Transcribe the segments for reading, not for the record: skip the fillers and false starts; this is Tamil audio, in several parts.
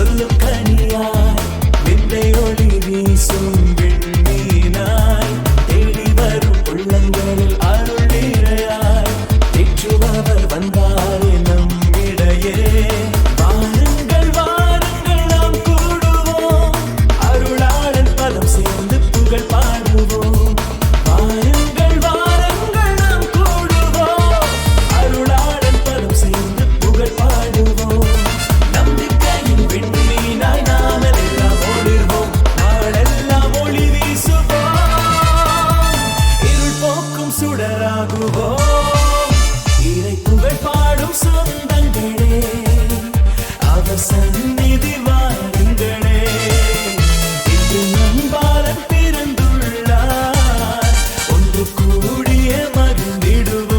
சொல்லும் கனியாய் விந்தை ஒளி வீசும் விண்மீனாய் தேடி வரும் உள்ளங்களில் அருள் நிறையாய் தேற்றுபவர் வந்தாரே நம்மிடையே. வாருங்கள் வாருங்கள் நாம் கூடுவோம், அருளாளன் பதம் சேர்ந்து புகழ் பாடுவோம். வாருங்கள் வாருங்கள் நாம் கூடுவோம், அருளாளன் பதம் சேர்ந்து புகழ் பாடுவோம். நம்பிக்கையின் விண்மீனாய் நாமெல்லாம் ஒளிர்வோம், நாளெல்லாம் ஒளி வீசுவோம், இருள் போக்கும் சுடராகுவோம். இறை புகழ் பாடும் சொந்தங்களே, அவர் சந்நிதி வாருங்களே. இன்று நண்பாளன் பிறந்துள்ளார், ஒன்று கூடிய மகிழ்ந்திடுவோம்.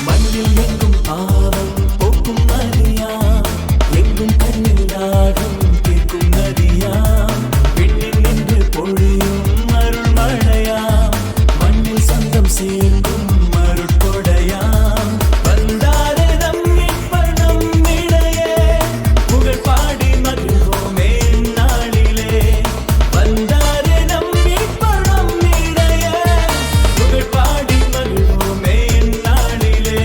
மண்ணில் எங்கும் பாவம் போக்கும் நதியாம், எங்கும் கண்ணில் தாகம் தீர்க்கும் நதியாம். விண்ணில் நின்று பொழியும் அருள் மழையாம், மண்ணில் சொந்தம் சேர்க்கும் அருட்கொடையாம். வந்தாரே நம் மீட்பர் நம்மிடையே, புகழ் பாடி மகிழ்வோமே நாளிலே. வந்தாரே நம் மீட்பர் நம்மிடையே, புகழ் பாடி மகிழ்வோமே நாளிலே.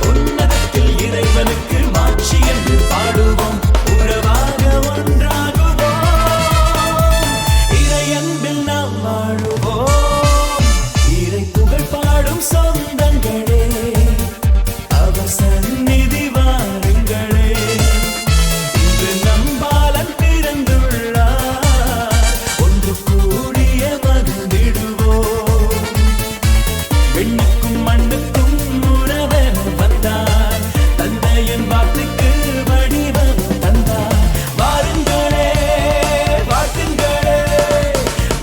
உன்னதத்தில் இறைவனுக்கு மாட்சி என்று பாடுவோம், உறவாக ஒன்றாகுவோம், இறையன்பில் நாம் வாழுவோம். இறை புகழ் பாடும் சொந்தங்களே, அவர் சந்நிதி வாருங்களே. இன்று நம்பாளன் பிறந்துள்ளார், ஒன்று கூடிய மகிழ்ந்திடுவோம். விண்ணுக்கும் மண்ணுக்கும் உறவன் வந்தார், தந்தையின் வார்த்தைக்கு வடிவம் தந்தார். வாருங்களே வாழ்த்துங்களே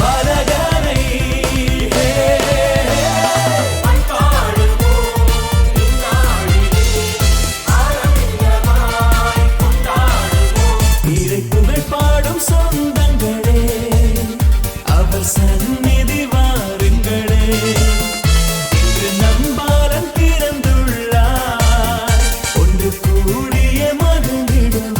பாலகனை, பாடுவோம் இந்நாளிலே, ஆனந்தமாய் கொண்டாடுவோம். இறை புகழ் பாடும் சொந்தங்களே, அவர் சந்நிதி வாருங்களே. இன்று நம்பாளன் பிறந்துள்ளார், ஒன்று கூடிய மகிழ்ந்திடுவோம்.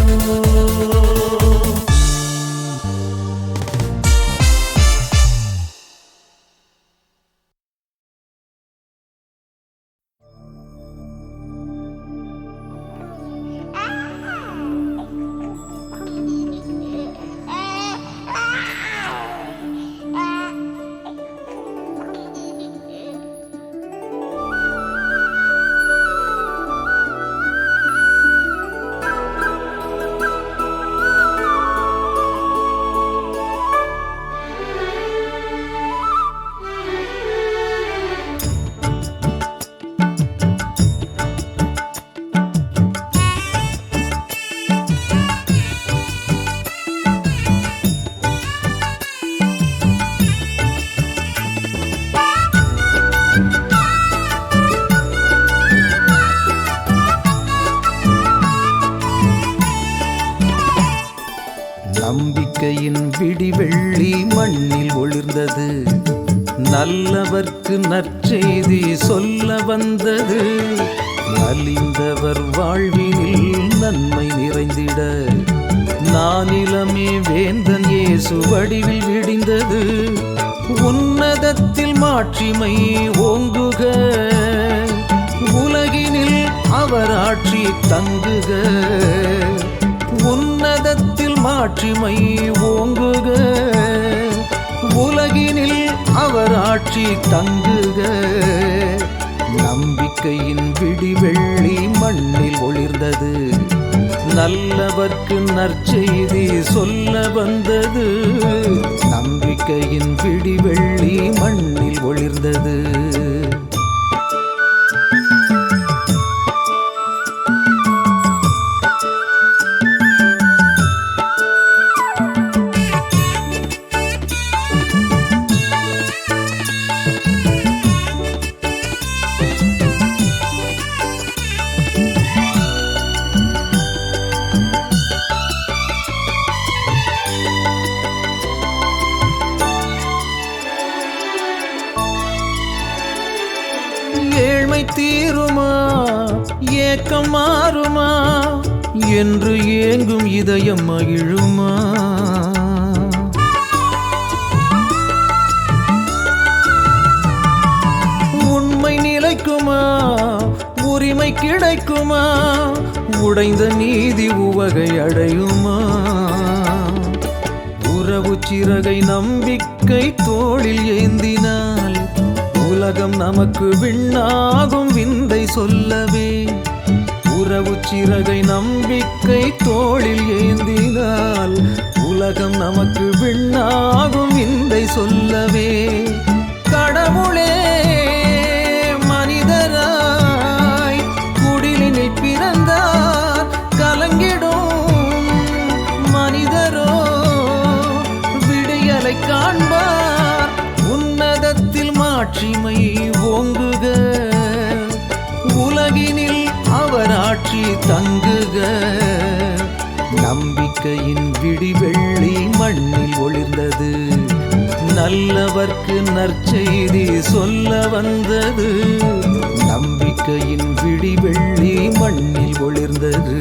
நம்பிக்கையின் விடிவெள்ளி மண்ணில் ஒளிர்ந்தது, நல்லவர்க்கு நற்செய்தி சொல்ல வந்தது. நலிந்தவர் வாழ்வினில் நன்மை நிறைந்திட, நானிலமே வேந்தன் இயேசு வடிவில் விடிந்தது. உன்னதத்தில் மாட்சிமை ஓங்குக, உலகினில் அவர் ஆட்சி தங்குக. உன்னதத்தில் மாட்சிமை ஓங்குக, உலகினில் அவர் ஆட்சி தங்குக. நம்பிக்கையின் விடிவெள்ளி மண்ணில் ஒளிர்ந்தது, நல்லவர்க்கு நற்செய்தி சொல்ல வந்தது. நம்பிக்கையின் விடிவெள்ளி மண்ணில் ஒளிர்ந்தது. ஏழ்மை தீருமா, ஏக்கம் மாறுமா என்று ஏங்கும் இதயம் மகிழுமா? உண்மை நிலைக்குமா, உரிமை கிடைக்குமா, உடைந்த நீதி உவகை அடையுமா? உறவு சிறகை நம்பிக்கை தோளில் ஏந்தினால் உலகம் நமக்கு விண்ணாகும் விந்தை சொல்லவே. உறவு சிறகை நம்பிக்கை தோளில் ஏந்தினால் உலகம் நமக்கு விண்ணாகும் விந்தை சொல்லவே. கடவுளே மனிதராய் குடிலினில் பிறந்தார், கலங்கிடும் மனிதரோ விடியலை காண்பார். உன்னதத்தில் மாட்சிமை ஓங்குக, உலகினில் அவர் ஆட்சி தங்குக. நம்பிக்கையின் விடிவெள்ளி மண்ணில் ஒளிர்ந்தது. நல்லவர்க்கு நற்செய்தி சொல்ல வந்தது. நம்பிக்கையின் விடிவெள்ளி மண்ணில் ஒளிர்ந்தது.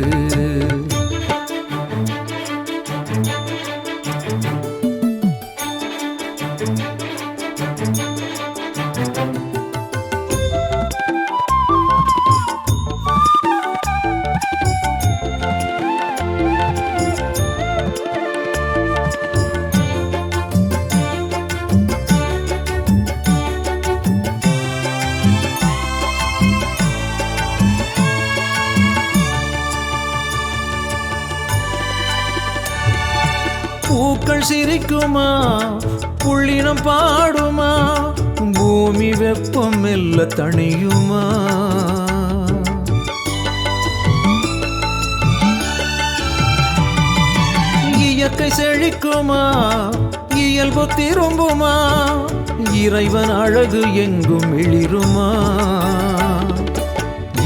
பூக்கள் சிரிக்குமா, புள்ளினம் பாடுமா, பூமி வெப்பம் மெல்ல தணியுமா? இயற்கை செழிக்குமா, இயல்பு திரும்புமா, இறைவன் அழகு எங்கும் எழிருமா?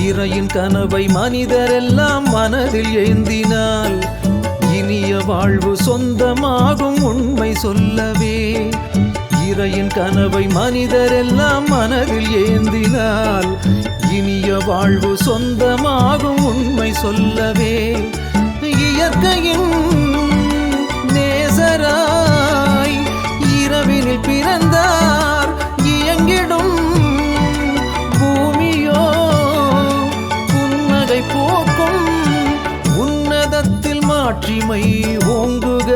இறையின் கனவை மனிதரெல்லாம் மனதில் ஏந்தினால் இனிய வாழ்வு சொந்தமாகும் உண்மை சொல்லவே. இறையின் கனவை மனிதரெல்லாம் மனதில் ஏந்தினால் இனிய வாழ்வு சொந்தமாகும் உண்மை சொல்லவே. இயற்கையின் நேசராய் இரவினில் பிறந்தார், இயங்கிடும் பூமியோ புன்னகை போக்கும். உன்னதத்தில் மாட்சிமை ஓங்குக,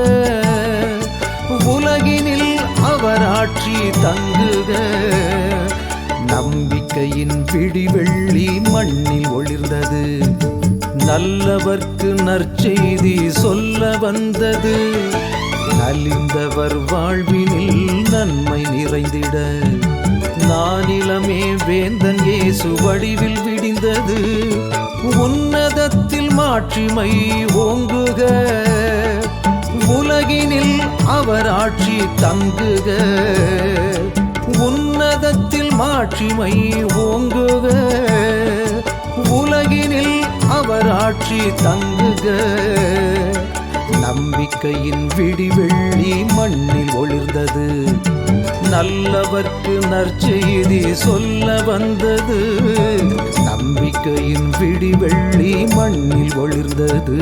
உலகினில் அவர் ஆட்சி தங்குக. நம்பிக்கையின் விடிவெள்ளி மண்ணில் ஒளிர்ந்தது. நல்லவர்க்கு நற்செய்தி சொல்ல வந்தது. நலிந்தவர் வாழ்வினில் நன்மை நிறைந்திட நானிலமே வேந்தன் இயேசு வடிவில் விடிந்தது. உன்னதத்தில் மாட்சிமை ஓங்குக, உலகினில் அவர் ஆட்சி தங்குக. உன்னதத்தில் மாட்சிமை ஓங்குக, உலகினில் அவர் ஆட்சி தங்குக. நம்பிக்கையின் விடிவெள்ளி மண்ணில் ஒளிர்ந்தது. நல்லவர்க்கு நற்செய்தி சொல்ல வந்தது. நம்பிக்கையின் விடிவெள்ளி மண்ணில் ஒளிர்ந்தது.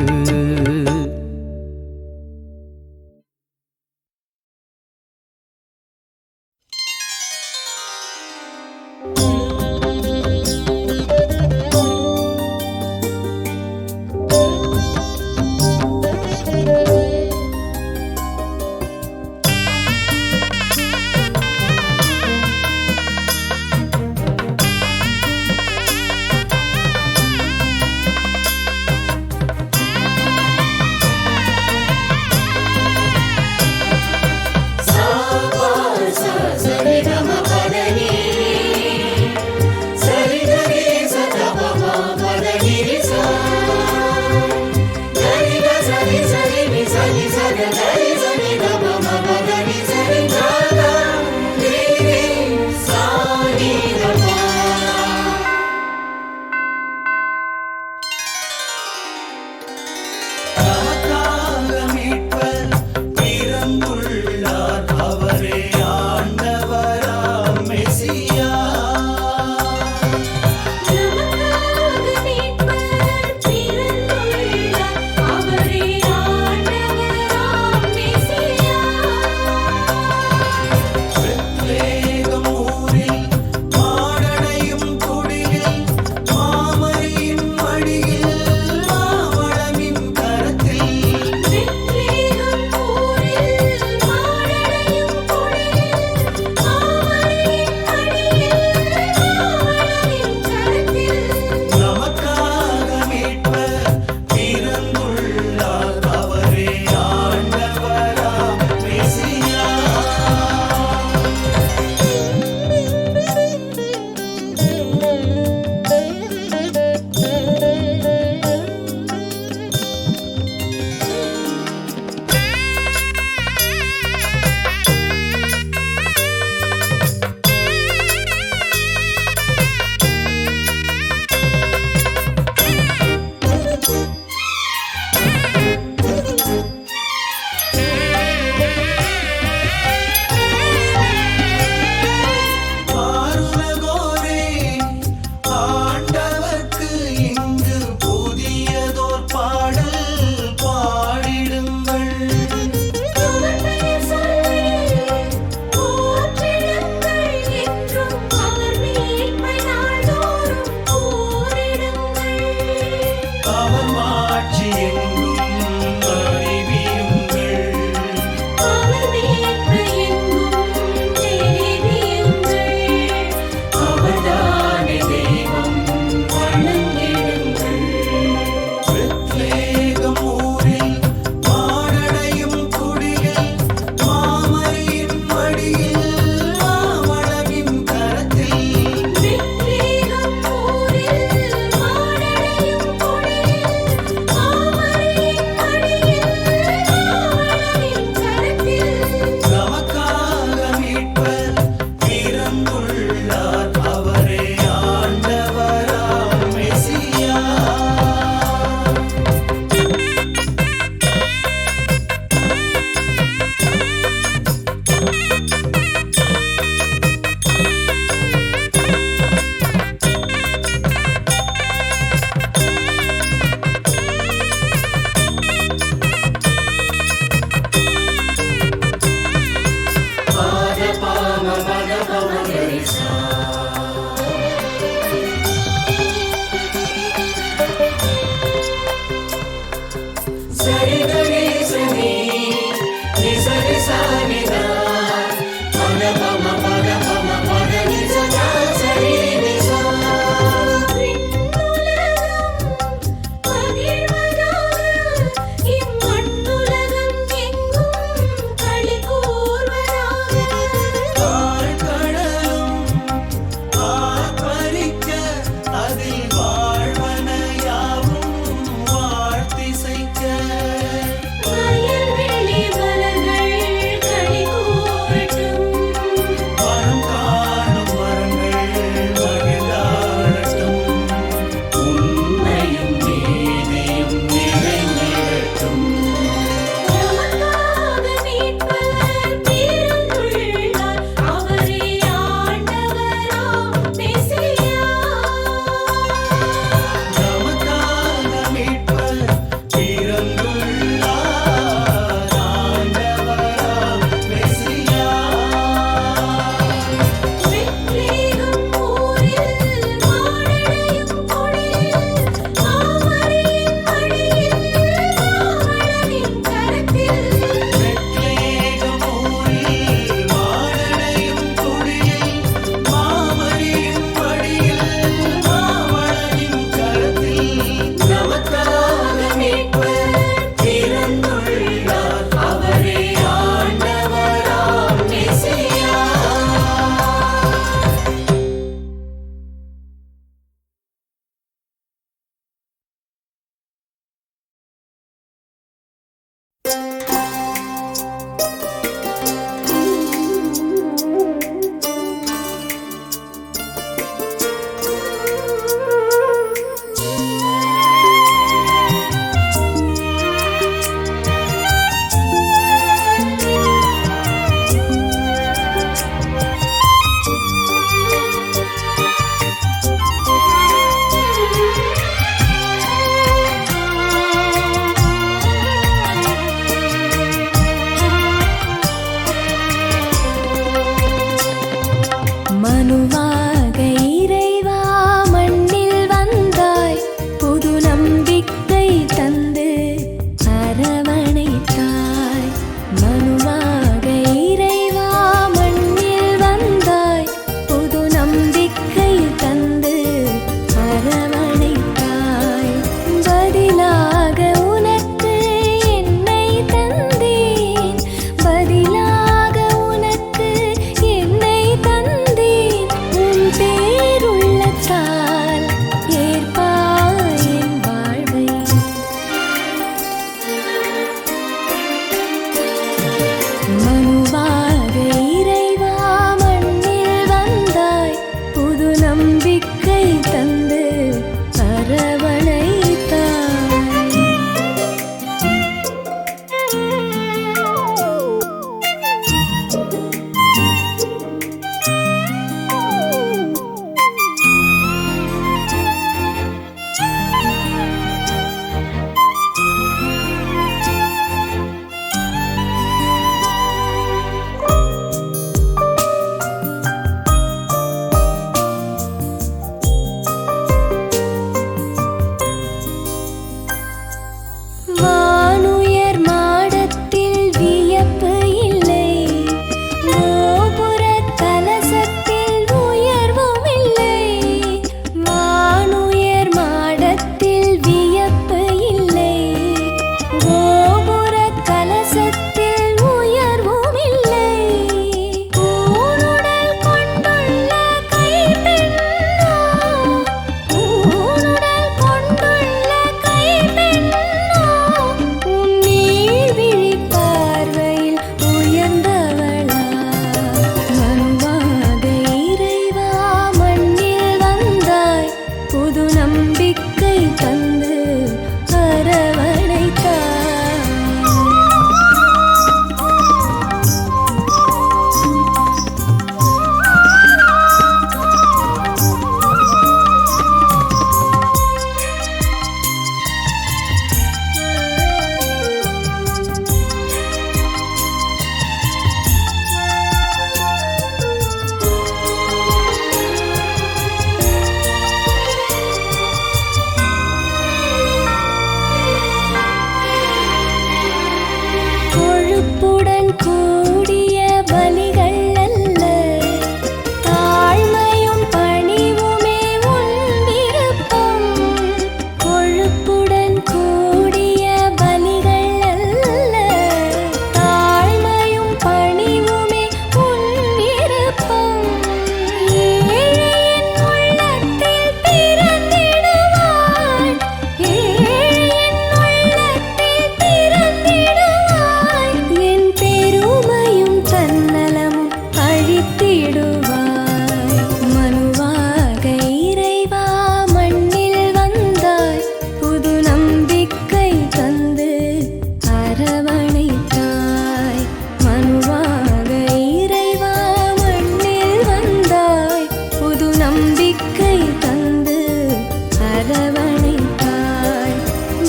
அரவணைத்தாய்.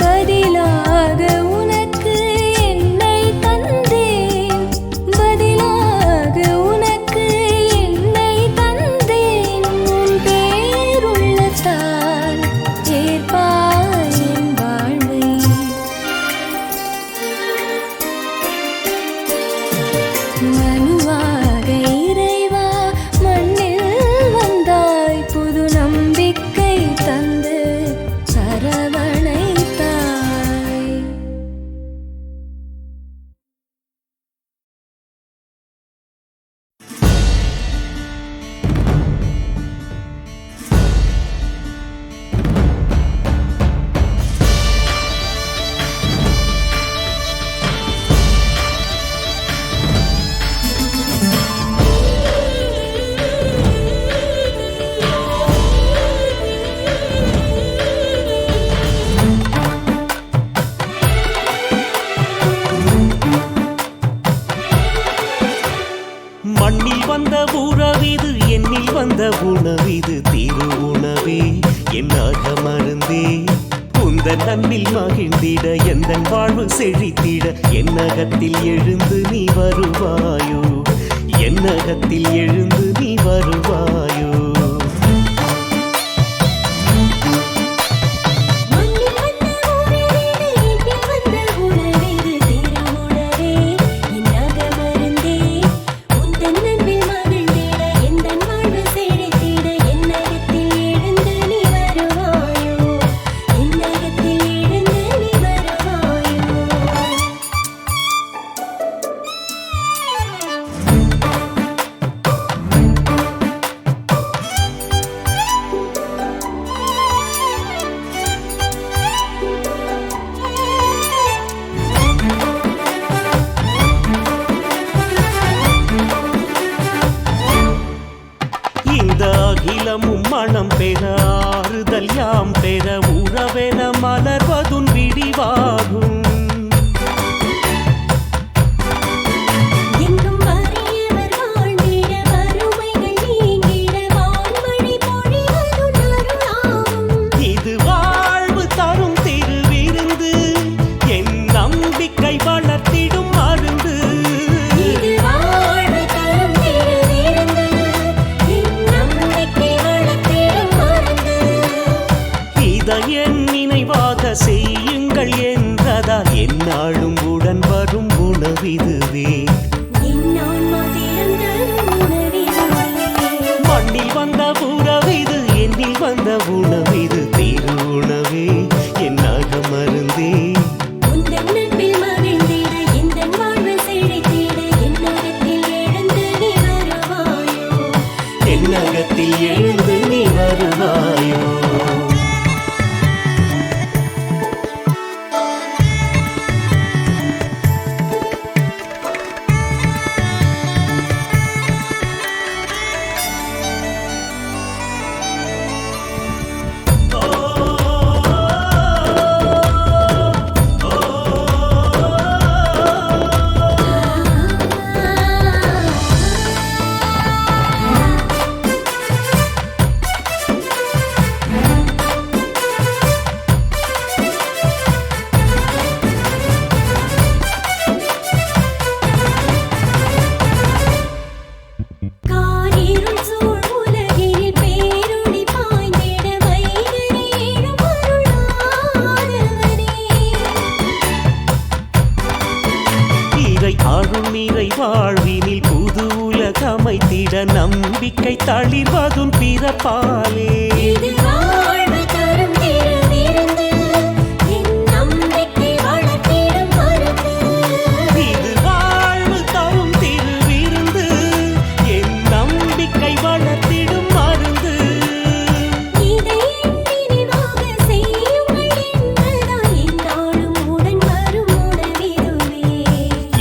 பதிலாக உனக்கு என்னை தந்தேன், பதிலாக உனக்கு என்னை தந்தேன். உன் பேருள்ளத்தால் ஏற்பாய் என் வாழ்வை. மனுவாக இறைவா மண்ணில் வந்தாய், புது நம்பிக்கை தந்து அரவணைத்தாய். மண்ணில் வந்த உறவிது, எண்ணில் வந்த உணவிது, திரு உணவே என்னாக மருந்தே. உந்தன் அன்பில் மகிழ்ந்திட எந்தன் வாழ்வு செழித்திட என்னகத்தில் எழுந்து நீ வருவாயோ, என்னகத்தில் எழுந்து நீ வருவாயோ. அகிலமும் மனம் பெற ஆறுதல் யாம் பெற உறவென மலர்வதுன் விடிவாகும். இது வாழ்வு தரும் திருவிருந்து, என் நம்பிக்கை வளர்த்திடும் மருந்து. என் நினைவாக செய்யுங்கள் என்றதால் எந்நாளும் உடன் வரும் உணவிதுவே. மண்ணில் வந்த உறவிது, எண்ணில் வந்த உணவிது, திரு உணவே என்னாக மருந்தே. என்னகத்தில் எழுந்து நீ வருவாயோ. அருள்நிறை வாழ்வினில் புது உலகமைத்திட நம்பிக்கை தளிர்வதும் பிறப்பாலே. இது வாழ்வு தரும் திருவிருந்து, என் நம்பிக்கை வளர்த்திடும் மருந்து.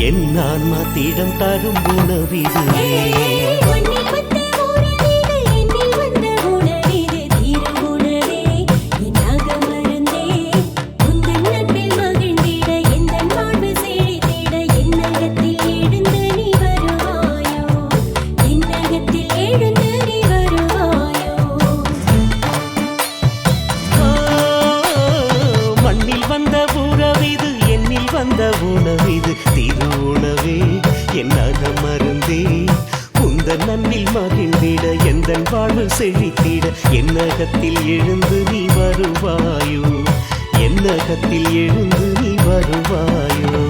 என் ஆன்மாத்திடம் தரும் உணவிதுவே. தந்த உணவிது திரு உணவே என் அகமருந்தே உந்த நன்னில் மகிழ்ந்திட எந்தன் வாழ்வு செழித்திட என்னகத்தில் எழுந்து நீ வருவாயோ என்னகத்தில் எழுந்து நீ வருவாயோ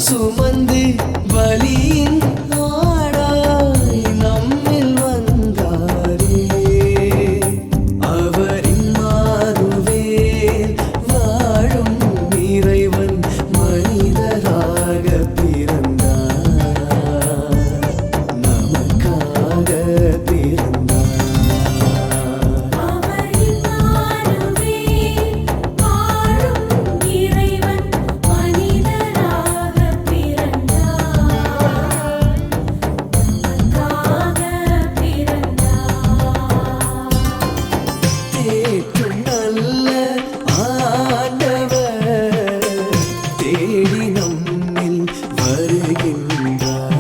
சுமந்து வலியின் ஆடாய் நம்மில் வந்தாரே அவரின் மாறுவேல் வாழும் இறைவன் மனிதராக பிறந்தார் நமக்காக பிறந்தார் அவரின் மாறுவேல் வாழும் இறைவன் மனிதராக பிறந்தார் நமக்காக பிறந்தார் தேற்றும் நல்ல ஆண்டவர் தேடி நம்மில் வருகின்றார்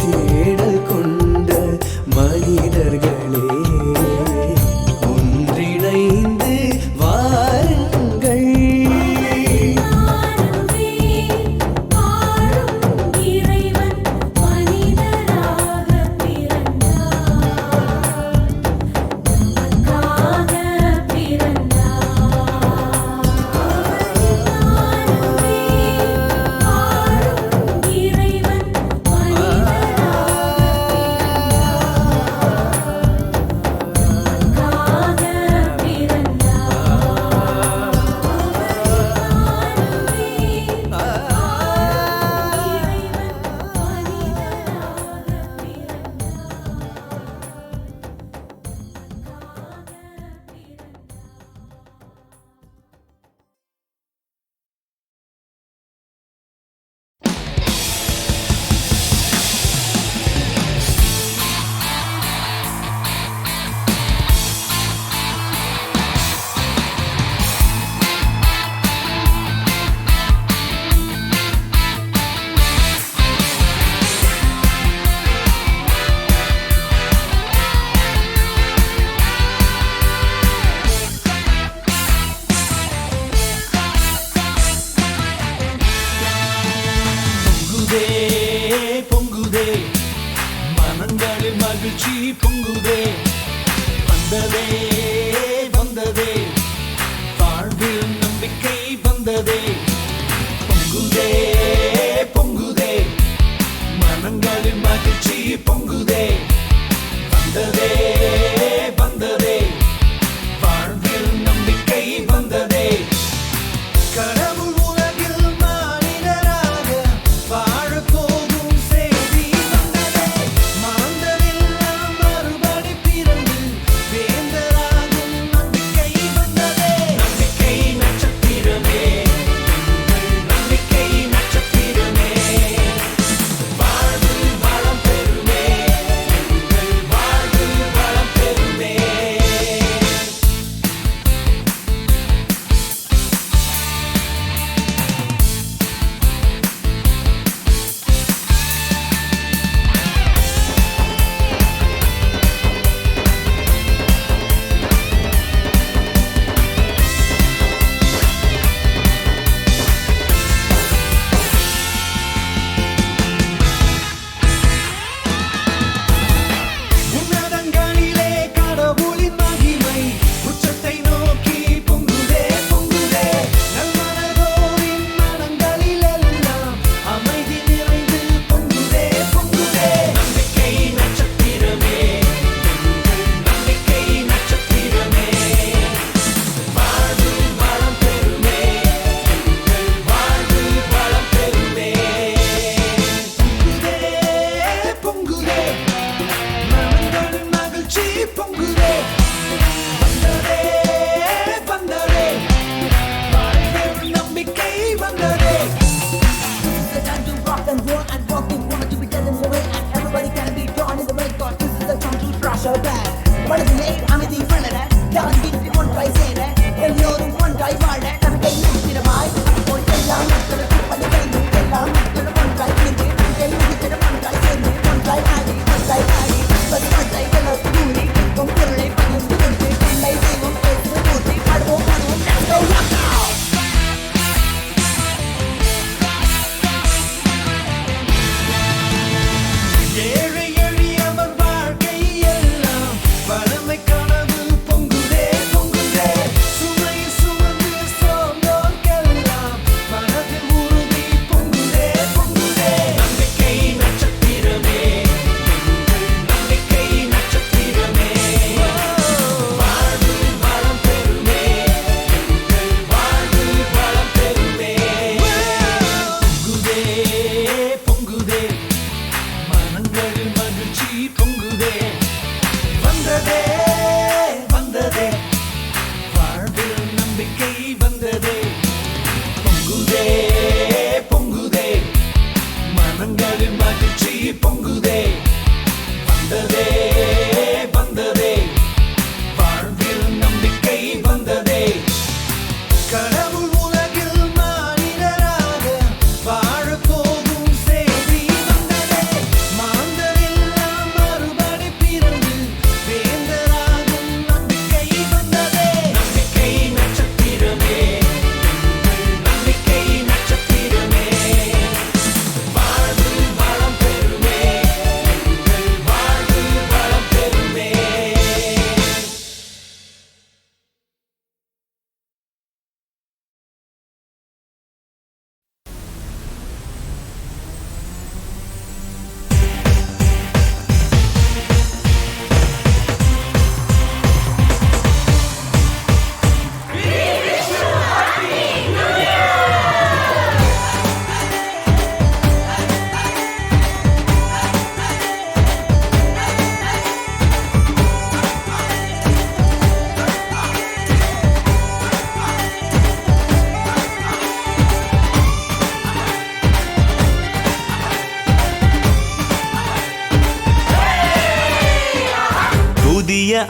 தேடல் கொண்ட மனிதர்களே ஒன்றிணைந்து வாருங்கள் மாறுவேல் வாழும் இறைவன் மனிதராக பிறந்தார் நமக்காக பிறந்தார் வாழும் இறைவன் பொங்குதே பொங்குதே மனங்களில் மகிழ்ச்சி பொங்குதே வந்ததே வந்ததே வாழ்வில் நம்பிக்கை வந்ததே பொங்குதே பொங்குதே மனங்களில் மகிழ்ச்சி பொங்குதே வந்ததே வந்ததே வாழ்வில் நம்பிக்கை வந்ததே கடவுள் உலகில் மானிடராக வாழப்போகும் செய்தி வந்ததே மறந்ததெல்லாம் மறுபடி பிறந்து வேந்தராகும் நம்பிக்கை வந்ததே நம்பிக்கை நட்சத்திரமே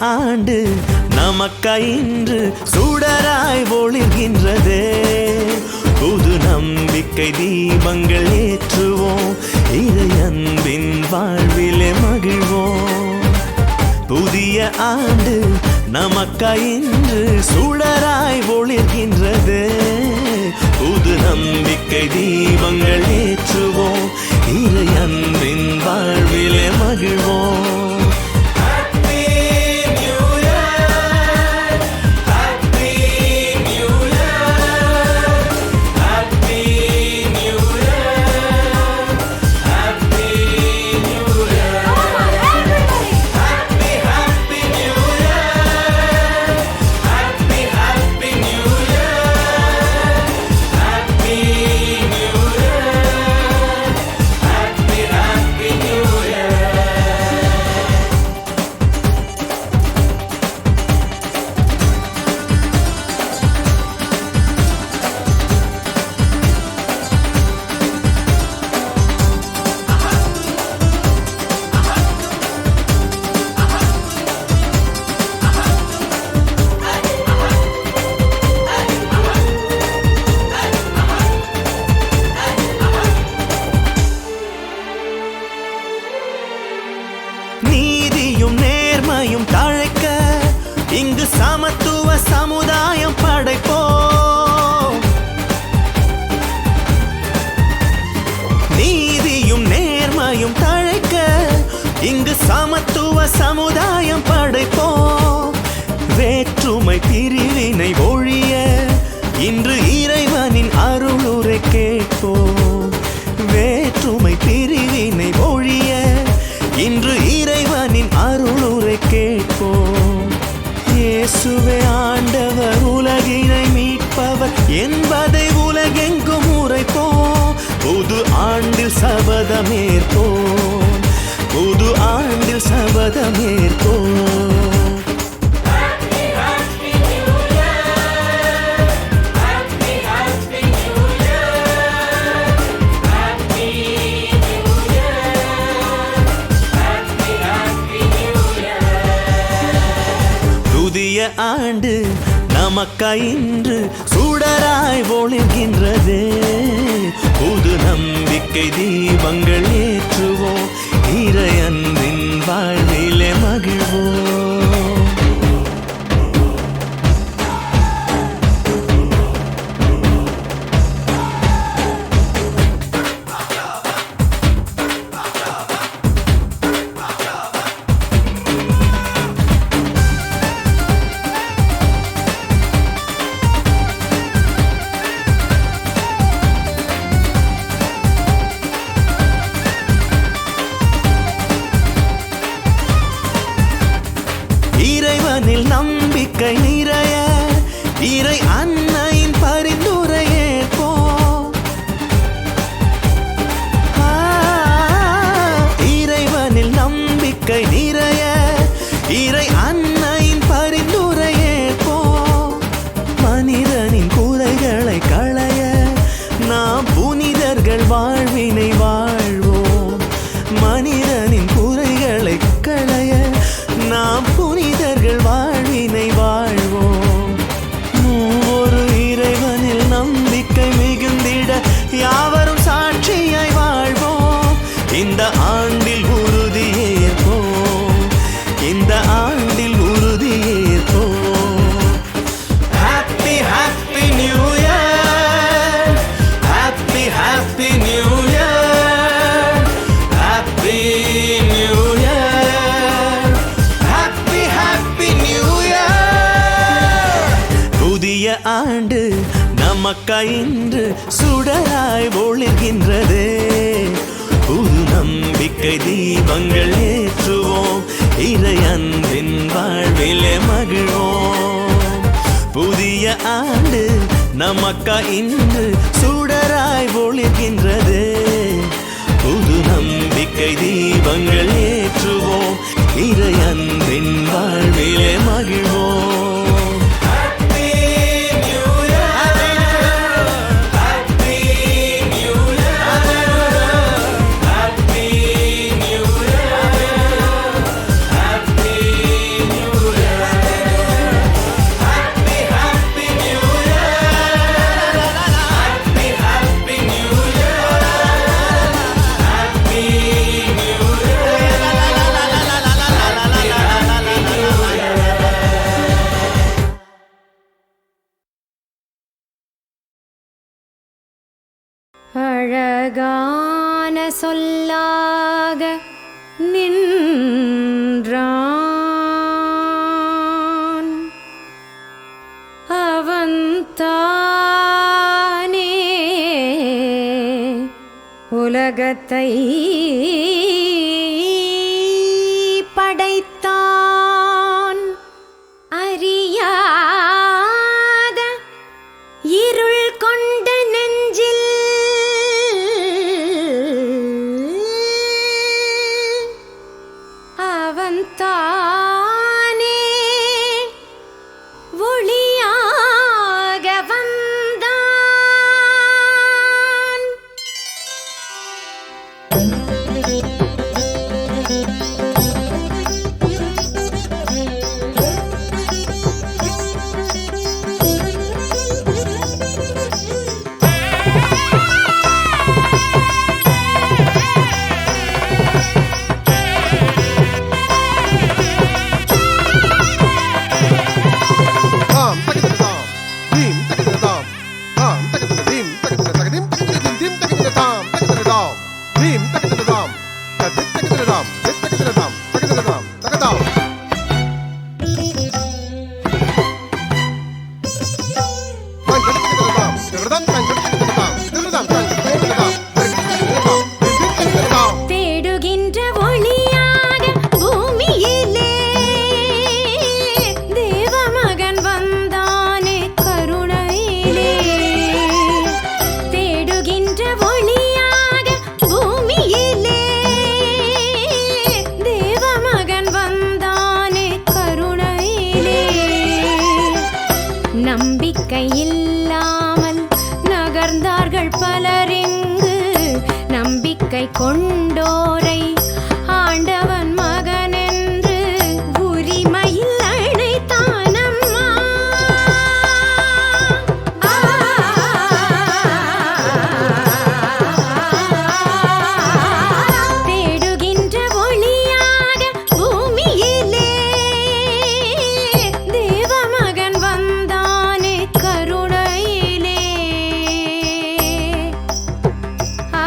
ஆண்டு நமக்காய் இன்று சுடராய் ஒளிர்கின்றதே. புது நம்பிக்கை தீபங்கள் ஏற்றுவோம், இறை அன்பின் வாழ்விலே மகிழ்வோம். புதிய ஆண்டு நமக்காய் இன்று சுடராய் ஒளிர்கின்றதே. புது நம்பிக்கை தீபங்கள் ஏற்றுவோம், இறை அன்பின் வாழ்விலே மகிழ்வோம். நீதியும் நேர்மையும் தழைக்க இங்கு சமத்துவ சமுதாயம் படைப்போம். நீதியும் நேர்மையும் தழைக்க இங்கு சமத்துவ சமுதாயம் படைப்போம். வேற்றுமை பிரிவினை ஒழிய இன்று இறைவனின் அருளுரை கேட்போம். வேற்றுமை பிரிவினை ஒழிய இன்று இறைவனின் அருளுரை கேட்போம். இயேசுவே ஆண்டவர், உலகினை மீட்பவர் என்பதை உலகெங்கும் உரைப்போம். புது ஆண்டில் சபதமேற்போம், புது ஆண்டில் சபதமேற்போம். புதிய ஆண்டு நமக்காய் இன்று சுடராய் ஒளிர்கின்றதே. புது நம்பிக்கை தீபங்கள் ஏற்றுவோம், இறை அன்பின் வாழ்விலே மகிழ்வோம். இறைவனில் நம்பிக்கை நிறைய இறை அன்னையின் பரிந்துரையேற்போம். இறைவனில் நம்பிக்கை நிறைய இறை அன்னையின் பரிந்துரையேற்போம். மனிதனின் குறைகளை களைய நாம் புனிதர்கள் வாழ்வினை வாழ்வோம். மனிதனின் குறைகளை களைய நாம் புனிதர்கள் வாழ்வினை வாழ்வோம். ஒரு இறைவனில் நம்பிக்கை மிகுந்திட யாவரும் சாட்சியாய் வாழ்வோம். இந்த ஆண்டில் உறுதியேற்போம், இந்த ஆண்டில் உறுதியேற்போம். Happy happy new year, happy happy new year, happy new year. புதிய ஆண்டு நமக்காய் இன்று சுடராய் ஒளிர்கின்றதே. புது நம்பிக்கை தீபங்கள் ஏற்றுவோம், இறை அன்பின் வாழ்விலே மகிழ்வோம். புதிய ஆண்டு நமக்காய் இன்று சுடராய் ஒளிர்கின்றதே. புது நம்பிக்கை தீபங்கள் ஏற்றுவோம், இறை அன்பின் வாழ்விலே மகிழ்வோம். Happy New Year. அழகான சொல்லாக நின்றான் அவன்தானே உலகத்தை படைத்தான் அறியாத இருள் கொண்ட நெஞ்சில் அவன்தானே ஒளியாக வந்தான் தேடுகின்ற ஒளியாக பூமியிலே தேவமகன் வந்தானே கருணையிலே தேடுகின்ற ஒளியாக பூமியிலே தேவமகன் வந்தானே கருணையிலே நம்பிக்கை இல்லாமல் நகர்ந்தார்கள் பலரிங்கு நம்பிக்கை கொண்டோரை ஆண்டவன் மகனென்று உரிமையில் அழைத்தானம்மா தேடுகின்ற ஒளியாக பூமியிலே தேவமகன் வந்தானே கருணையிலே ஆ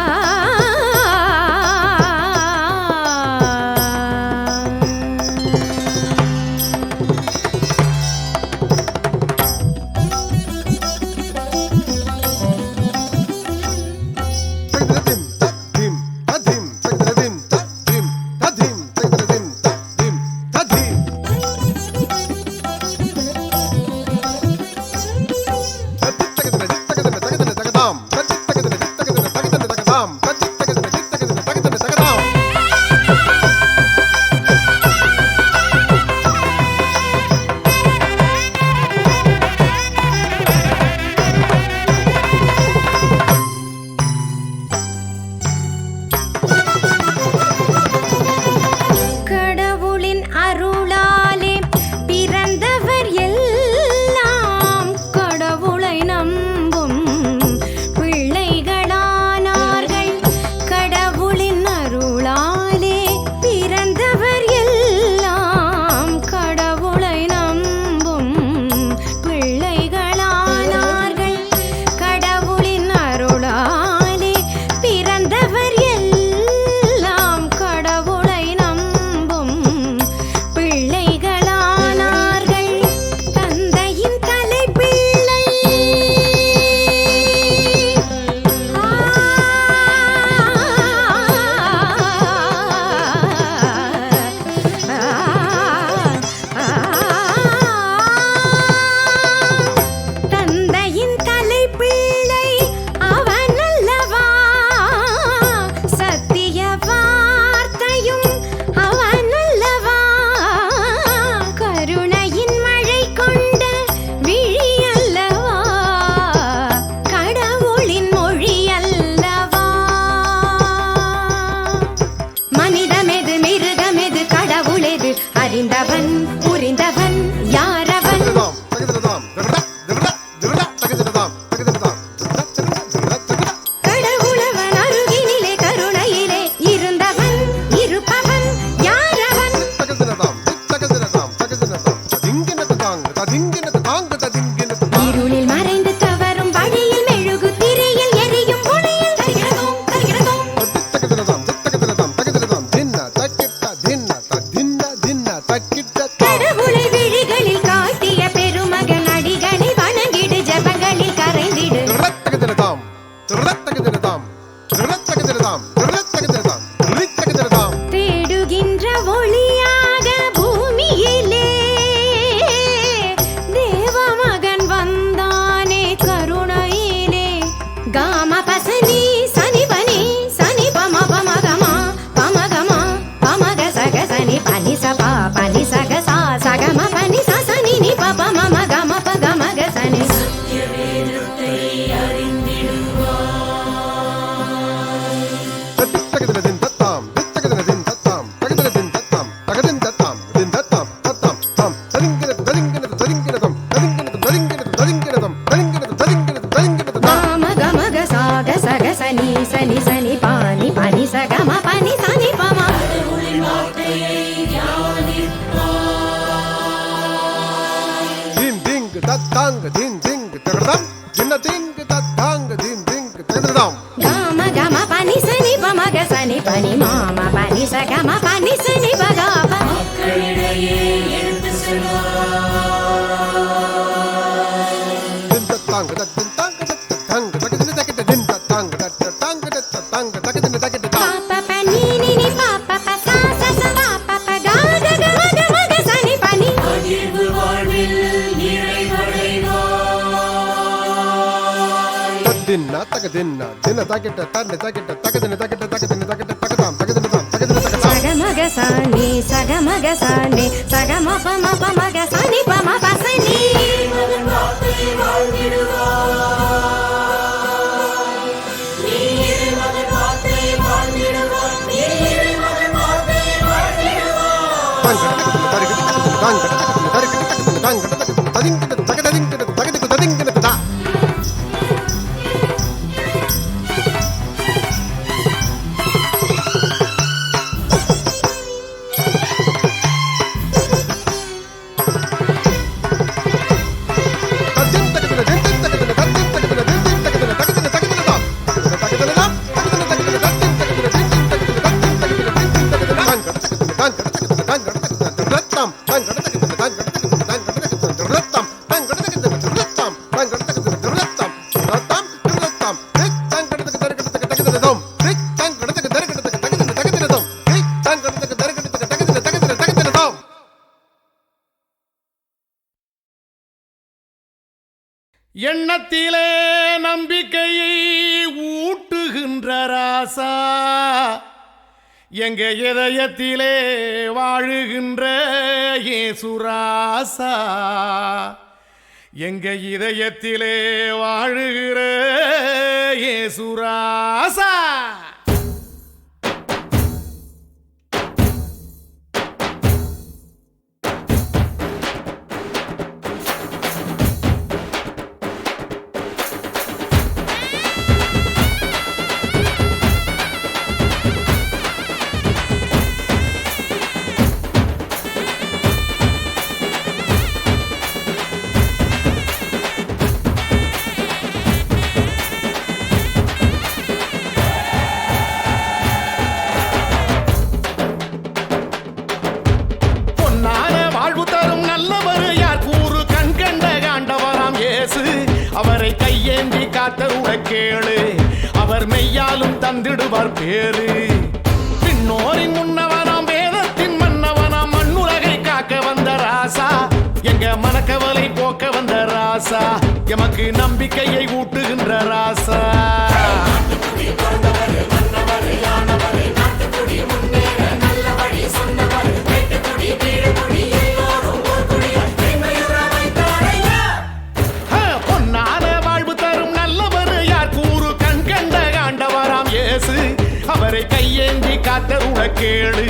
தேடுகின்ற ஒளியாக பூமியிலே தேவமகன் வந்தானே கருணையிலே. காம பசனி சனி பனி சனி பம பம கமா பம கமா பமக சக சனி பனி சபா பனி சக சா சகம பனி ச சனி நி பப மம கம ப கமக சனி. காம கமக சாக சக சனி சனி சனி பானி பனி சகம பனி சனி பம. காம கம பனி சனி பமக சனி பனி மாம பனி சகம பனி சனி பகாப. பாப்ப பனி நினி பாப்ப ப சா ச ச பாப்ப ப கா க க ம க ம க சனி பனி. சகமக சனி சகமக சனி சகம பம பமக சனி பம பசனி. எண்ணத்திலே நம்பிக்கையை ஊட்டுகின்ற ராசா, எங்க இதயத்திலே வாழுகின்ற இயேசுராசா, எங்க இதயத்திலே வாழுகிற இயேசுராசா. அவரை கையேந்தி காத்தருள கேளு, அவர் மெய்யாலும் தந்திடுவார் பேரு. பின்னோரின் முன்னவனாம் வேதத்தின் மன்னவனாம் மண்ணுலகை காக்க வந்த ராசா, எங்க மனக்கவலை போக்க வந்த ராசா, எமக்கு நம்பிக்கையை ஊட்டுகின்ற ராசா. அவரை கையேந்தி காத்தருள கேளு,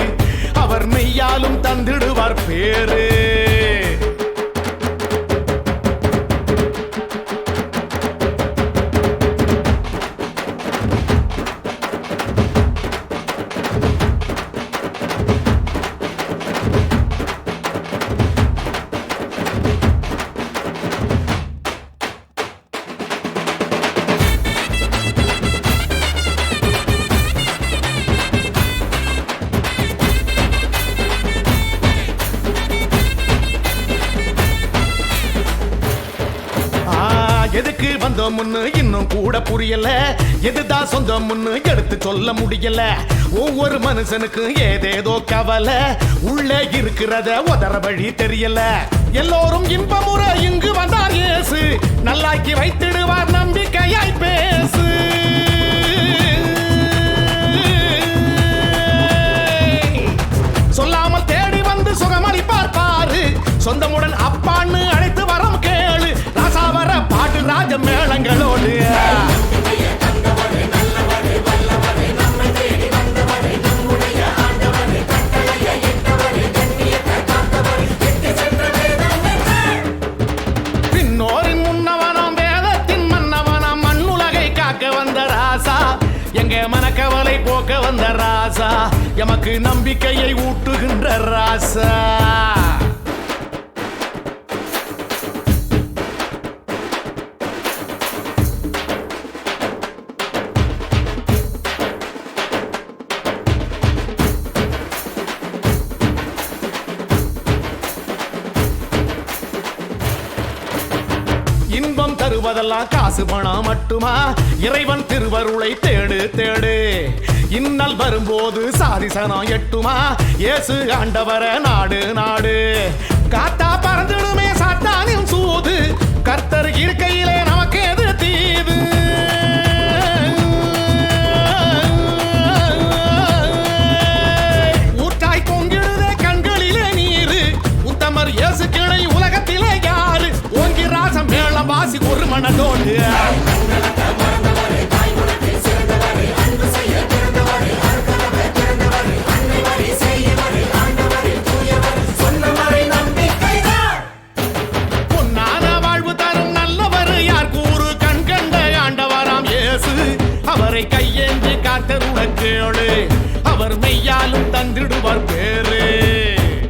அவர் மெய்யாலும் தந்திடுவார் பேரு. குடும்பம்னு இன்னும் கூட புரியல, எதுதான் சொந்தம்னு எடுத்து சொல்ல முடியல. ஒவ்வொரு மனுஷனுக்கும் ஏதேதோ கவலை, உள்ளே இருக்கிறத உதற வழி தெரியல. எல்லோரும் இன்பமுற இங்கு வந்தார் இயேசு, நல்லாக்கி வைத்திடுவார் நம்பிக்கையாய் பேசு. சொல்லாமல் தேடி வந்து சுகமளிப்பார் பாரு, சொந்தமுடன் அப்பான்னு அழைத்து வரம் கேளு. ராசாவர பாட்டு ராஜ மேளங்களோடு பின்னோரின் முன்னவனாம் வேதத்தின் மன்னவனாம் மண்ணுலகை காக்க வந்த ராசா, எங்க மனக்கவலை போக்க வந்த ராசா, எமக்கு நம்பிக்கையை ஊட்டுகின்ற ராசா. இன்பம் தருவதெல்லாம் காசு பணம் மட்டுமா, இறைவன் திருவருளை தேடு தேடு. இன்னல் வரும்போது சாதிசனம் எட்டுமா, இயேசு ஆண்டவர நாடு நாடு. காத்தா பறந்துடுமே சாத்தானின் சூது, கர்த்தர் இருக்கையிலே நமக்கு எது தீது. ஊற்றாய் பொங்கிடுதே கண்களிலே நீரு, உத்தமர் இயேசு கிளை உலகத்திலே யாரு. ஓங்கி ராசம் மேளம் வாசி ஒரு மனதோடு பொன்னான வாழ்வு தரும் நல்லவர் யார் கூறு, கண் கண்ட ஆண்டவராம் இயேசு, அவரை கையேந்தி காத்தருள கேளு, அவர் மெய்யாலும் தந்திடுவார் பேரு.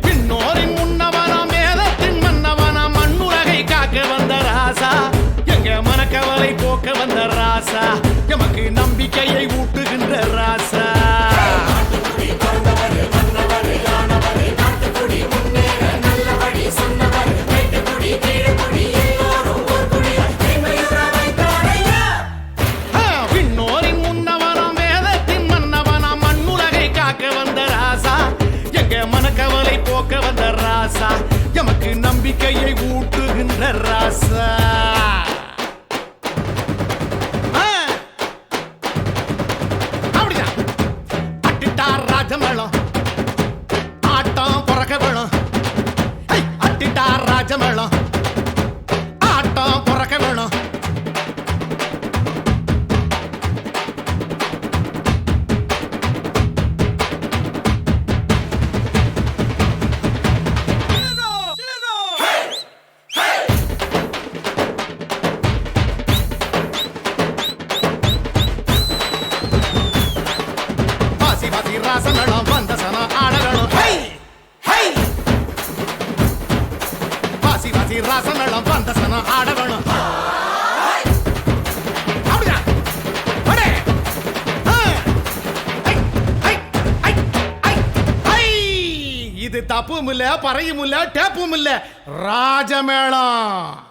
பின்னோரின் முன்னவனாம் வேதத்தின் மன்னவனாம் மண்ணுலகை காக்க வந்த ராசா, எங்க மனக்கவலை போக்க வந்த ராசா, எமக்கு நம்பிக்கையை ஊட்டுகின்ற ராசா. பின்னோரின் முன்னவனாம் வேதத்தின் மன்னவனாம் மண்ணுலகை காக்க வந்த ராசா, எங்க மனக்கவலை போக்க வந்த ராசா, எமக்கு நம்பிக்கையை ஊட்டுகின்ற ராசா. அப்படிதான் அட்டிட்டார் ராஜமேளம், ஆட்டம் பிறக்க வேணும். அட்டிட்டார் ராஜமேளம், ஆட்டம் பிறக்க வேணும். வாசி வாசி ராசமேளம் வந்த சனம் ஆட வேணும். வாசி வாசி ராசமேளம் வந்த சனம் ஆட வேணும். அப்படிதான் அடே இது தப்பும் இல்ல, பறையும் இல்ல, டேப்பும் இல்ல, ராஜமேளம்.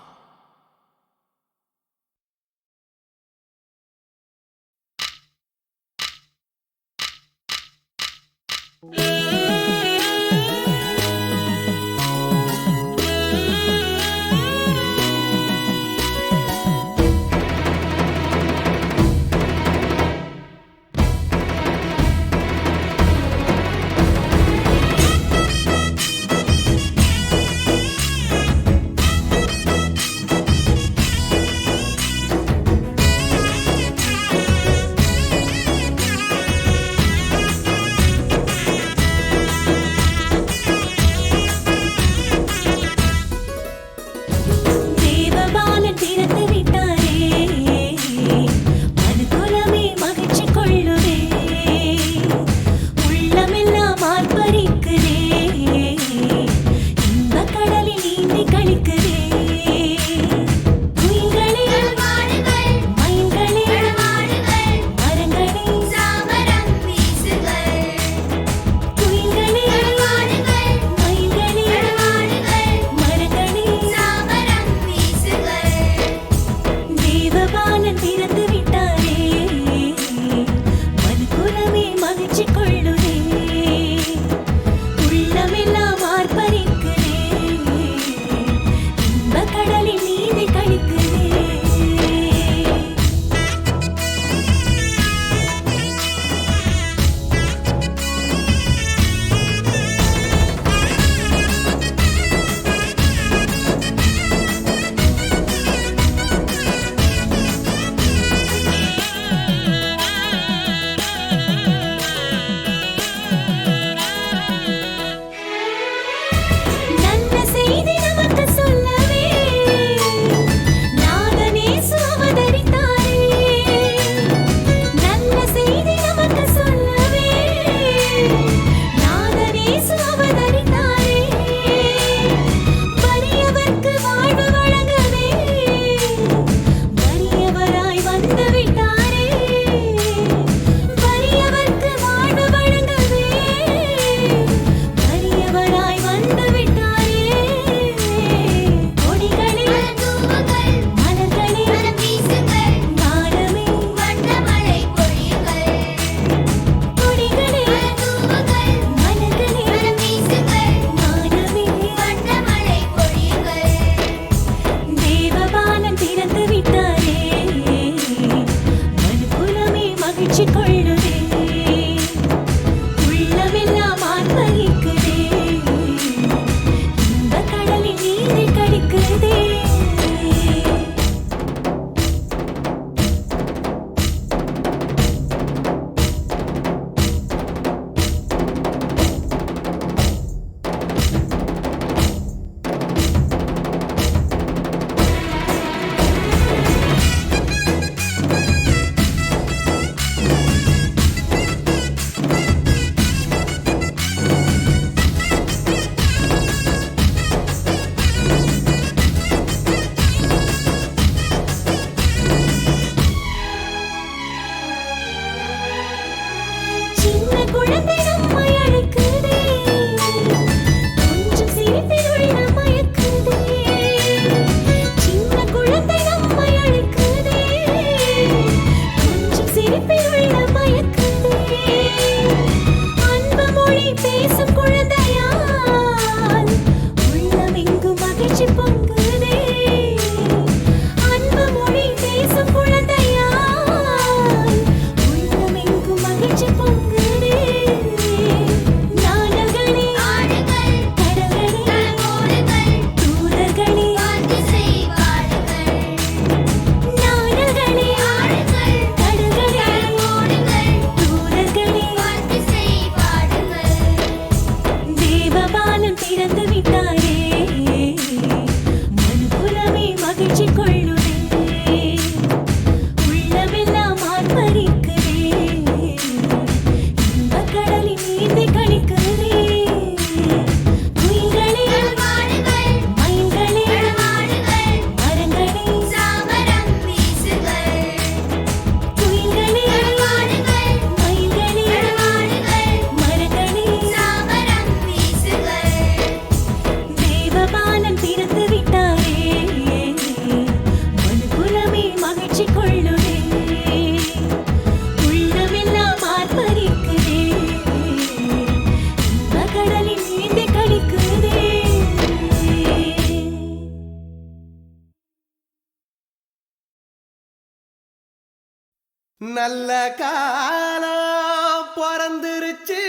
நல்ல காலம் பிறந்துருச்சு,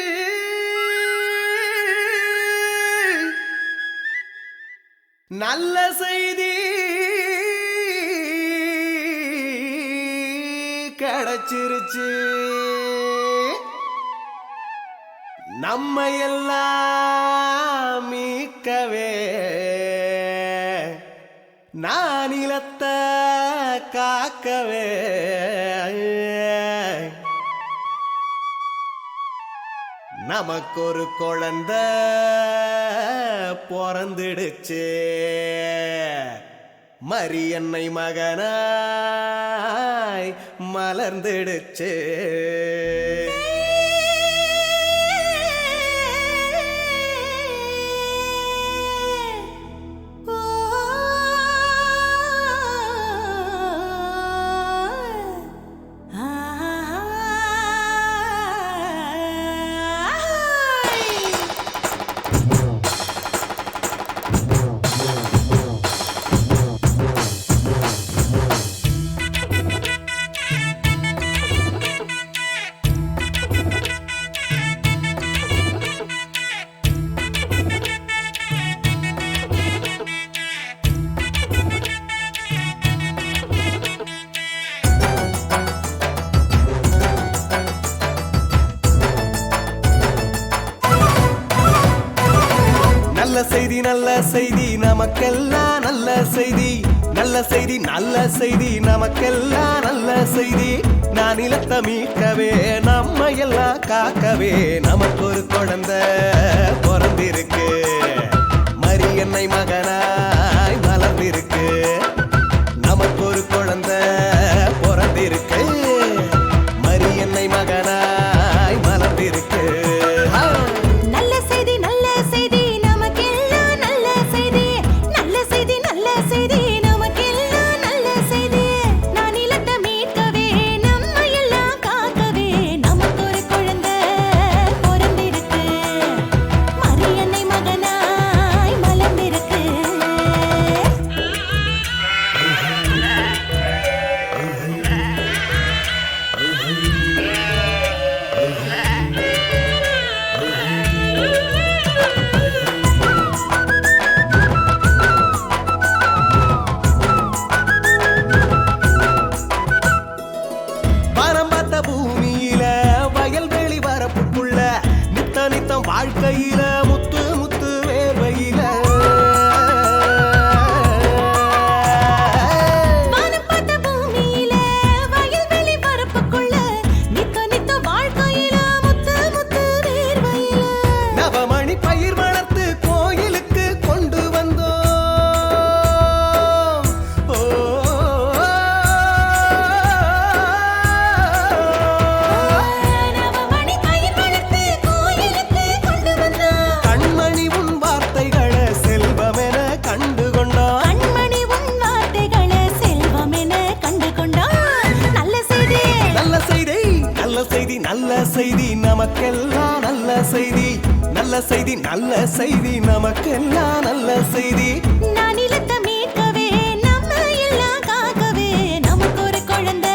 நல்ல செய்தி கிடைச்சிருச்சு. நம்ம எல்லாம் மீட்கவே நானிலத்தை காக்கவே நமக்கு ஒரு குழந்தை பிறந்துடுச்சு. மரியன்னை மகனாய் மலர்ந்துடுச்சு. நல்ல செய்தி நல்ல செய்தி நமக்கெல்லாம் நல்ல செய்தி, நல்ல செய்தி நல்ல செய்தி நமக்கெல்லாம் நல்ல செய்தி. நான் நிலத்தை மீட்கவே நம்ம எல்லாம் காக்கவே நமக்கு ஒரு குழந்தை பிறந்திருக்கு. மரியன்னை மகனாய் மலர்ந்திருக்கு. நமக்கு ஒரு குழந்தை பிறந்திருக்கு. மரியன்னை மகனாய் மலர்ந்திருக்கு. வாழ்க்கையில முத்து முத்து வேர்வையில வானப்பட்ட பூமியில வயல்வெளி பரப்புக்குள்ள நித்த நித்த வாழ்க்கையில முத்து முத்து வேர்வையில நவமணி பயிர் வளர்த்து கோயிலுக்கு கொண்டு வந்தோம். நவமணி பயிர் வளர்த்து கோயிலுக்கு கண்மணி உன் வார்த்தைகளை செல்வமென கண்டு கொண்டான். கண்மணி உன் வார்த்தைகளை செல்வமென கண்டு கொண்டான். நல்ல செய்தி நல்ல செய்தி நல்ல செய்தி நல்ல செய்தி நமக்கெல்லாம் நல்ல செய்தி, நல்ல செய்தி நல்ல செய்தி நமக்கெல்லாம் நல்ல செய்தி. நான் நிலத்தை மீட்கவே நம்ம எல்லாம் காக்கவே நமக்கு ஒரு குழந்தை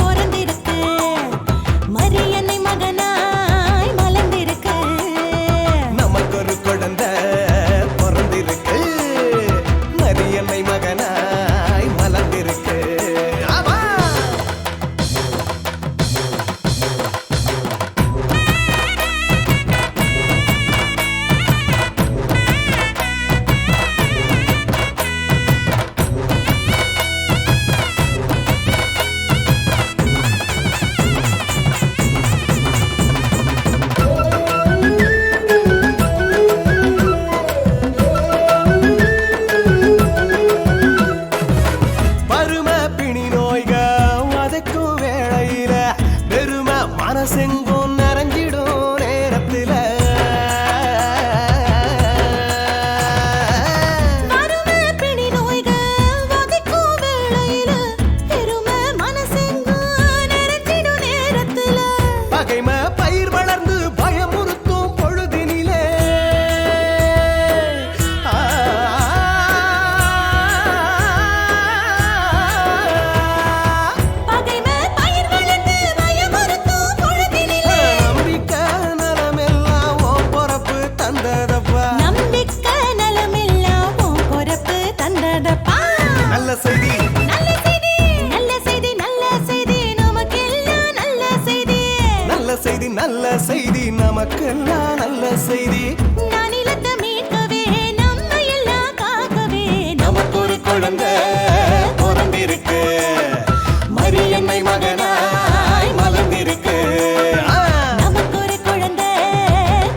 பிறந்திருக்கு. மரியன்னை மகனாய் மலர்ந்திருக்கு. நமக்கு ஒரு குழந்தை பிறந்திருக்கு. மரியன்னை மகனாய் மலர்ந்திருக்கு. செய்தி நல்ல செய்தி நமக்கெல்லாம் நல்ல செய்தி நானிலத்தை மீட்கவே நம்ம எல்லாம் காக்கவே நமக்கு ஒரு குழந்தை பிறந்திருக்கு மரியன்னை மகனாய் மலர்ந்திருக்கு நமக்கு ஒரு குழந்தை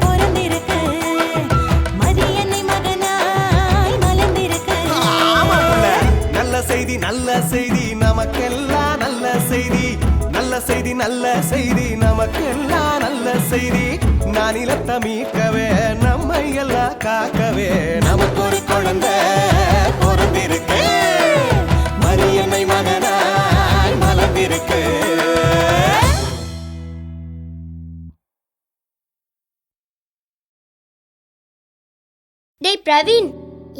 பிறந்திருக்கு மரியன்னை மகனாய் மலர்ந்திருக்கு நல்ல செய்தி நமக்கெல்லாம் நல்ல செய்தி நல்ல செய்தி நல்ல செய்தி நமக்கெல்லாம் நல்ல செய்தி நானிலத்தை மீட்கவே நம்மை எல்லாம் காக்கவே நமக்கு ஒரு குழந்தை பிறந்திருக்கு மரியன்னை மகனாய் மலர்ந்திருக்கு டேய் பிரவீன்,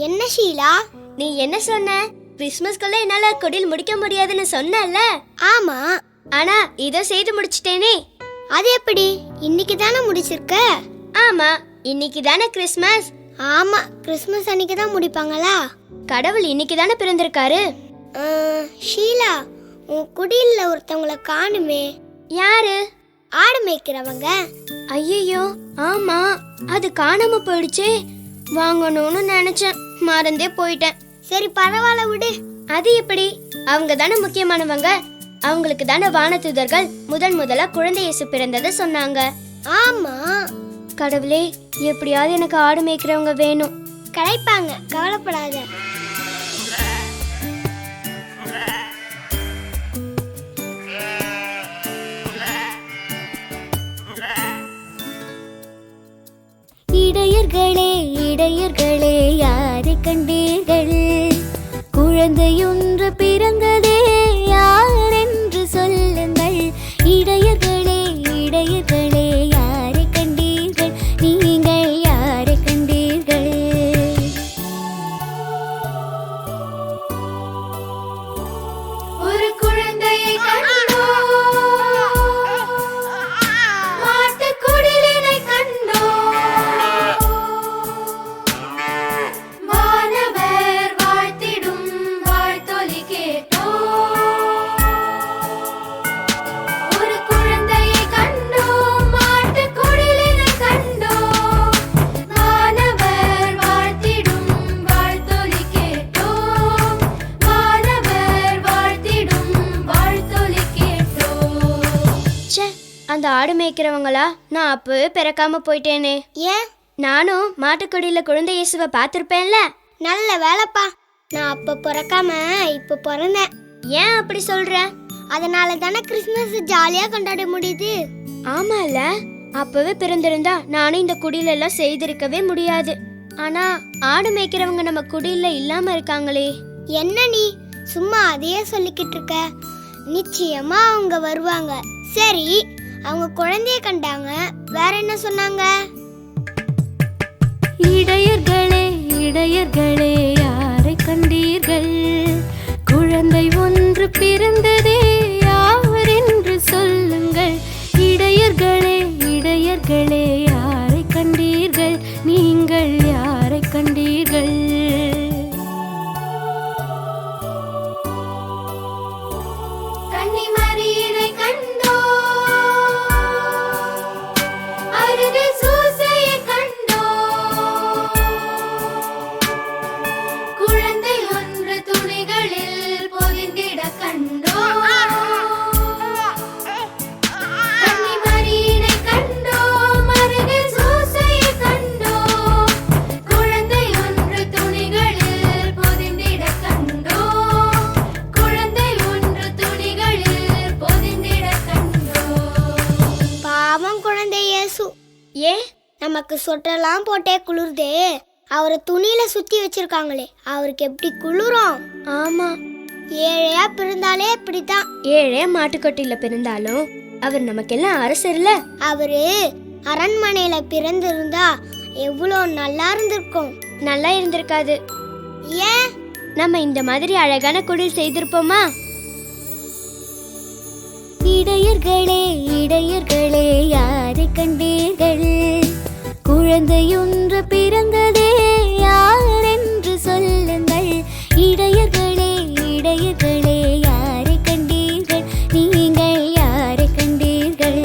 என்ன ஷீலா? நீ என்ன சொன்ன? கிறிஸ்மஸ்க்குள்ள என்னால குடில் முடிக்க முடியாதுன்னு சொன்னல? ஆமா. ஆனா இதோ செய்து முடிச்சிட்டேனே. அது எப்படி? இன்னைக்கு தானே முடிச்சிருக்க? ஆமா, இன்னைக்கு தானே கிறிஸ்மஸ். ஆமா, கிறிஸ்மஸ் அன்னைக்கு தான் முடிப்பாங்களா? கடவுள் இன்னைக்கு தானே பிறந்திருக்காரு. ஷீலா, உன் குடியில ஒருத்தவங்கள காணுமே. யாரு? ஆடு மேய்க்கிறவங்க. ஐயோ, ஆமா, அது காணாம போயிடுச்சே. வாங்கணும்னு நினைச்சேன், மறந்தே போயிட்டேன். சரி பரவாயில்ல விடு. அது எப்படி? அவங்க தானே முக்கியமானவங்க. அவங்களுக்கு தானே வானதூதர்கள் முதலா குழந்தை இயேசு பிறந்ததை சொன்னாங்க. ஆமா. கடவுளே, எப்படியாவது எனக்கு ஆடு மேய்க்கிறவங்க வேணும். கிடைப்பாங்க, கவலைப்படாத. இடையர்களே இடையர்களே யாரை கண்டீர்கள்? குழந்தையொன்று பிறந்ததே, யார் என்று சொல்லுங்கள். இடையர்களே இடையர்களே யாரை கண்டீர்கள்? நீங்கள் யாரை கண்டீர்கள்? ஒரு குழந்தையை கண்டோம், மாட்டுக் குடிலினை கண்டோம், வானவர் வாழ்த்திடும் வாழ்த்தொலி கேட்டோம். ஒரு குழந்தையை கண்டோம், மாட்டுக் குடிலினை கண்டோம், வானவர் வாழ்த்திடும் வாழ்த்தொலி கேட்டோம், வானவர் வாழ்த்திடும் வாழ்த்தொலி கேட்டோம். ச்சே, அந்த ஆடு மேய்க்கிறவங்களா? நான் அப்பவே பிறக்காம போயிட்டேனே. ஏன்? நானும் மாட்டுக்கொடியில குழந்தை இயேசுவை பார்த்திருப்பேன்ல. நல்ல வேலைப்பா. நான் அப்ப பிறக்காம இப்ப பிறந்தேன். ஏன் அப்படி சொல்ற? அதனால தானே கிறிஸ்மஸ் ஜாலியா கொண்டாட முடியுது. ஆமால, அப்பவே பிறந்திருந்தா நானும் இந்த குடியில எல்லாம் செய்திருக்கவே முடியாது. ஆனா ஆடு மேய்க்கிறவங்க நம்ம குடியில இல்லாம இருக்காங்களே. என்ன நீ சும்மா அதையே சொல்லிக்கிட்டு இருக்க? நிச்சயமா அவங்க வருவாங்க. சரி, அவங்க குழந்தைய கண்டாங்க, வேற என்ன சொன்னாங்க? இடையர்களே இடையர்களே யாரை கண்டீர்கள்? குழந்தை ஒன்று பிறந்ததே, யார் என்று சொல்லுங்கள். இடையர்களே இடையர்களே யாரை கண்டீர்கள்? நீங்கள் யாரை கண்டீர்கள்? கன்னிமரியினை கண்டோம், அருகில் சூசையை கண்டோம், குழந்தை ஒன்று துணிகளில் பொதிந்திட கண்டோம். கன்னிமரியினை கண்டோம், அருகில் சூசையை கண்டோம், குழந்தை ஒன்று துணிகளில் பொதிந்திட கண்டோம், குழந்தை ஒன்று துணிகளில் பொதிந்திட கண்டோம். பாவம் குழந்தை இயேசு. ஏன்? நமக்கு சொட்டெல்லாம் போட்டே குளிர்தே, அவரை துணியில சுத்தி வச்சிருக்காங்களே, அவருக்கு எப்படி குளிரும்? ஆமா, ஏழையா பிறந்தாலே இப்படித்தான். ஏழே மாட்டுக்கொட்டில பிறந்தாலும் அவர் நமக்கெல்லாம் அரசர்ல. அவரு அரண்மனையில பிறந்திருந்தா எவ்வளோ நல்லா இருந்திருக்கும். நல்லா இருந்திருக்காது. ஏன்? நம்ம இந்த மாதிரி அழகான குடில் செய்திருப்போமா? இடையர்களே இடையர்களே யாரை கண்டீர்கள்? குழந்தையொன்று பிறந்ததே, யார் என்று சொல்லுங்கள். இடையர்களே இடையர்களே யாரை கண்டீர்கள்? நீங்கள் யாரை கண்டீர்கள்?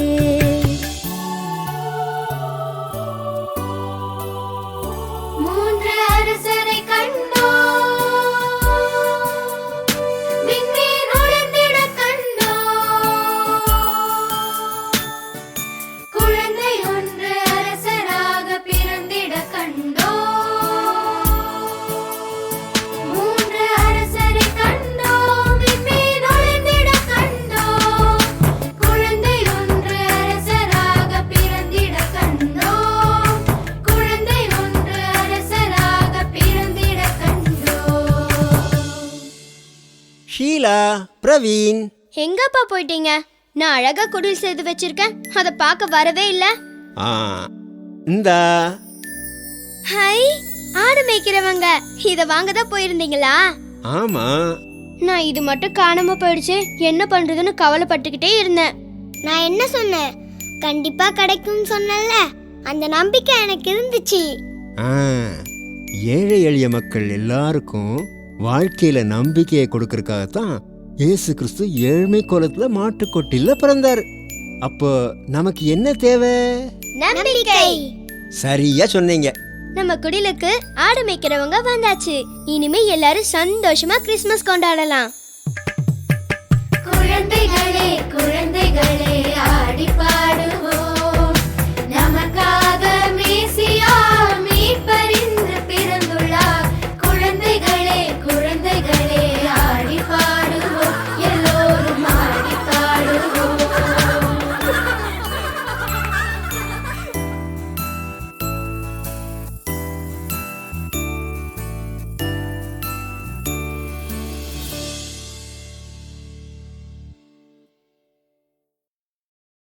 பிரவீன். எங்கப்பா போயிட்டீங்க? நான் அழகா குடில் செய்து வச்சிருக்கேன், அதை பார்க்க வரவே இல்ல. ஆ, இந்தா. ஹை, ஆடு மேய்க்கிறவங்க, இத வாங்க தான் போயிருந்தீங்களா? ஆமா. நான் இது மட்டும் காணாம போயிடுச்சு, என்ன பண்றதுன்னு கவலைப்பட்டுக்கிட்டே இருந்தேன். நான் என்ன சொன்னேன்? கண்டிப்பா கிடைக்கும்னு சொன்னேன்ல, அந்த நம்பிக்கை எனக்கு இருந்துச்சு. ஆ, ஏழை எளிய மக்கள் எல்லாருக்கும் வாழ்க்கையில நம்பிக்கையை கொடுக்கறதுக்காகத்தான் இயேசு கிறிஸ்து ஏழ்மை கோலத்துல மாட்டுக்கொட்டில பிறந்தாரு. அப்போ நமக்கு என்ன தேவை? நம்பிக்கை. சரியா சொன்னீங்க. நம்ம குடிலுக்கு ஆடு மேய்க்கிறவங்க வந்தாச்சு. இனிமே எல்லாரும் சந்தோஷமா கிறிஸ்மஸ் கொண்டாடலாம்.